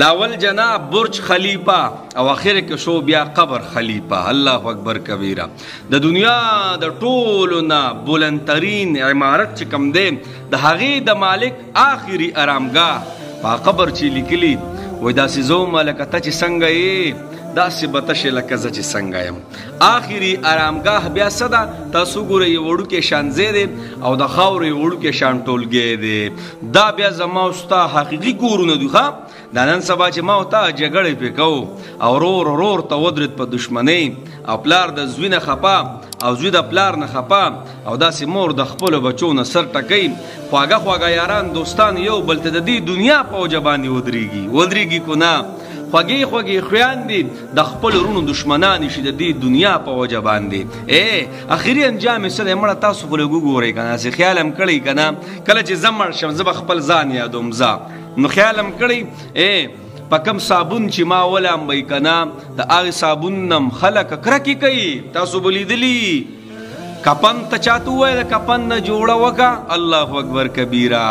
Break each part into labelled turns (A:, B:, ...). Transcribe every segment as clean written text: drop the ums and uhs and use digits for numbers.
A: لاول جناب برج خلیفہ او اخر کې شو بیا قبر خلیفہ. الله اکبر کبیره. د دنیا د ټولو نه بلندترین عمارت چې کم دی د هغې د مالک آخري ارامګاه په قبر چې لیکلي وایي داسې زه ومه لکه ته چې څنګه یې داسې به تشې لکه زه چې څنګه یم. آخري ارامګاه بیا څه ده؟ تاسو ګورئ یو وړوکی شان ځای دی او د خاورو یو وړوکی شان ټولګی دی. دا بیا زما او ستا حقیقي کورونه دي. ښه دا نن سبا چې ما او تا جګړې پې کوو او رور ته ودرېد په دښمنۍ او پلار د زوی نه خفه او زوی د پلار نه خفه او داسې مور د خپلو بچو نه سر ټکوي. خواږه خواږه یاران دوستان یو بل ته د دې دنیا په وجه باندې ودرېږي کو نه. خوږې خوږې خویندې د خپلو وروڼو دښمنانې شي د دې دنیا په وجه باندې. اخري انجام یې څه دی؟ مړه تاسو خو لږ وګورئ که نه، چې خیال هم کړی که نه کله چې زه مړ شم زه به خپل ځان یادوم. نو خیال هم کړی په کم صابون چې ما ولامبئ که نه د هغې صابون نم خلک کرکې کوي. تاسو به لیدلي کپن ته چاته ووایه د کپن نه جوړه وکړه. الله اکبر کبیره.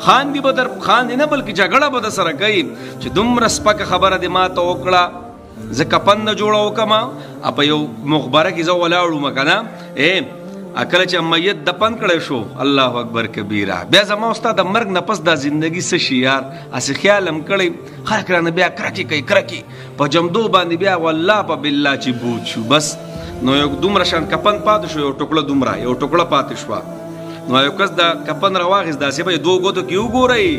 A: خاندي به در خاندي نه بلکې جګړه به در سره کوي چې دومره سپکه خبره دې ما ته وکړه زه کپن نه جوړه وکړم. په یو مخبره کې زه ولاړ وم که نه کله چې میت دفن کړی شو. الله اکبر کبیره. بیا زما او ستا د مرګ نه پس دا زندګي څه شي یار؟ هسې خیال هم کړی خلک رانه بیا کرکې کوي کرکې په جمدو باندې بیا والله په بالله چې بوج شو بس. نو یو دومره شان کپن پاتې شو، یو ټوکړه دومره یو ټوکړه پاتې شوه. نو یو کس د کپن راواخیست داسې به یې دوو ګوتو کې وګورئ.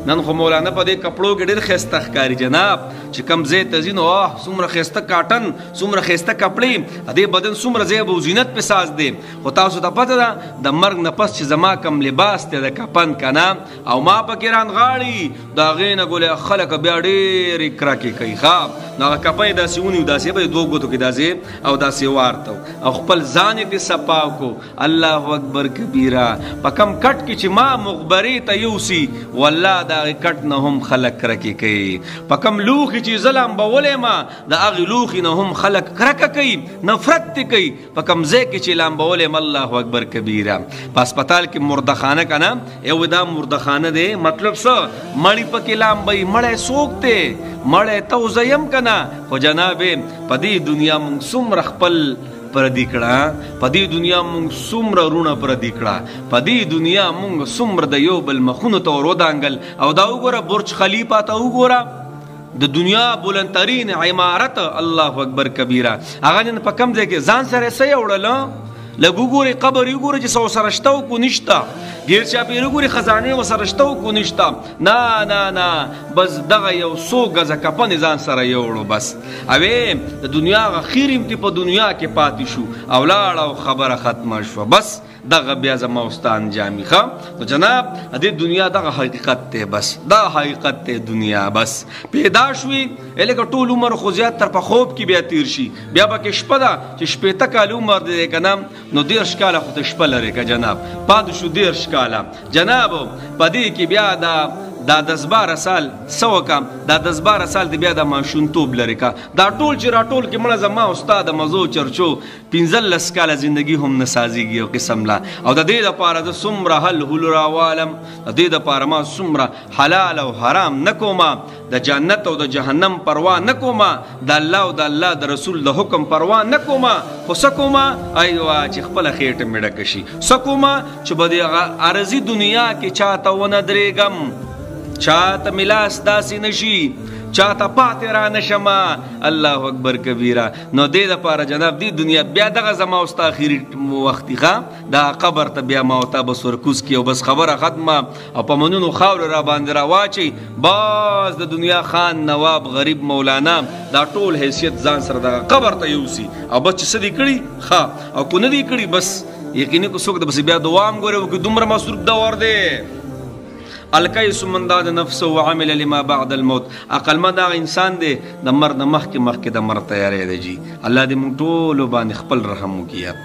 A: نن خو مولانا په دې کپړو کې ډېر ښایسته ښکاري جناب چې کوم ځای ته ځي نو څومره ښایسته کاټن څومره ښایسته کپړې د دې بدن څومره ځای او زینت پې ساز دی. خو تاسو ته پته ده د مرګ نه پس چې زما کم لباس دی د کپن که نه او ما پکې رانغاړي د هغې نه ګولې خلک بیا ډېرې کرکې کوي. ښه نو هغه کپن یې داسې ونیو داسې به یې دوو ګوتو کې داسې او داسې وارته او خپل ځان یې دې صفا کړو. الله اکبر کبیره. په کم کټ کې چې ما مخبرې ته یوسي والله د هغې کټ نه هم خلک کرکې کوي. په کم لوښي چې زه لامبولی ما د هغې لوښي نه هم خلک کرکه کوي نفرت دې کوي. په کم ځای کې چې لامبولی م الله اکبر کبیره. په اسپتال کې مردخانه که نه یو دا مردخانه دی مطلب څه مړی پکې لامبوي. مړی څوک دی؟ مړی ته زه یم که نه. خو جنابې په دې دنیا مونږ څومره خپل پردي کړه، په دې دنیا مونږ څومره رونه پردي کړه، په دې دنیا مونږ څومره د یو بل مخونو ته ور ودانګل. او دا وګوره برج خلیفه ته وګوره د دنیا بلندترین عمارت. الله اکبر کبیره. هغه نن په کم ځای کې ځان سره څه یې وړله؟ لږ وګورئ قبر یې وګورئ چې څه ورسره شته او کو نشته. ګیر چاپېر وګورئ خزانې ورسره شته او کو نشته. نه نه نه بس دغه یو څو ګزه کپن یې ځان سره یوړو بس. اوې د دنیا هغه خیر امتي په دنیا کې پاتې شو او لاړه او خبره ختمه شوه. بس دغه بیا زما او ستا انجامي. ښه نو جناب د دې دنیا دغه حقیقت دی. بس دا حقیقت دی دنیا. بس پیدا شوي لکه ټول عمر خو زیات تر په خوب کې بیا تیر شي. بیا به کې شپه ده چې شپېته کاله عمر دی که نه نو 10 کاله خو ته شپه لرې که جناب پاتې شو 10 کاله جناب. په دې کې بیا دا 10-12 سال څه وکړم دا 10-12 سال د بیا د ماشومتوب لرې که دا ټول چې راټول کې مړه زما او ستا د مزو چرچو 15 کاله زندګي هم نه سازېږي یو قسم لا. او د دې دپاره زه څومره هل هل راوالم د دې دپاره ما څومره حلال او حرام نه کومه د جنت او د جهنم پروا نه کومه د الله او د الله د رسول د حکم پروا نه کومه. خو څه کومه ایوه چې خپله خېټه مې ډکه شي. څه کومه چې به د عرضي دنیا کې چاته ونه درېږم چاته ملاس داسې نشي چاته پاتې را نشمه. الله اکبر کبیره. نو دې دپاره جناب دې دنیا بیا دغه زما او ستا اخري وختي ښه دا قبر ته بیا ما او تا بس ورکوز کړي او بس خبره ختمه او په منونو خاورې را باندې را واچوي. بس د دنیا خان نواب غریب مولانا دا ټول حیثیت ځان سره دغه قبر ته یوسي او بس چې څه دي کړي ښه او کو نه دي کړي بس یقیني کو څوک د بس بیا دعا هم ګورې وکړي دومره مصروف دور دی. الکیس من داد نفسه وعمل لما بعد الموت. عقلمند هغه انسان دی د مرګ نه مخکې د مرګ تیاری دی. جی الله دې موږ ټولو باندې خپل رحم وکړي.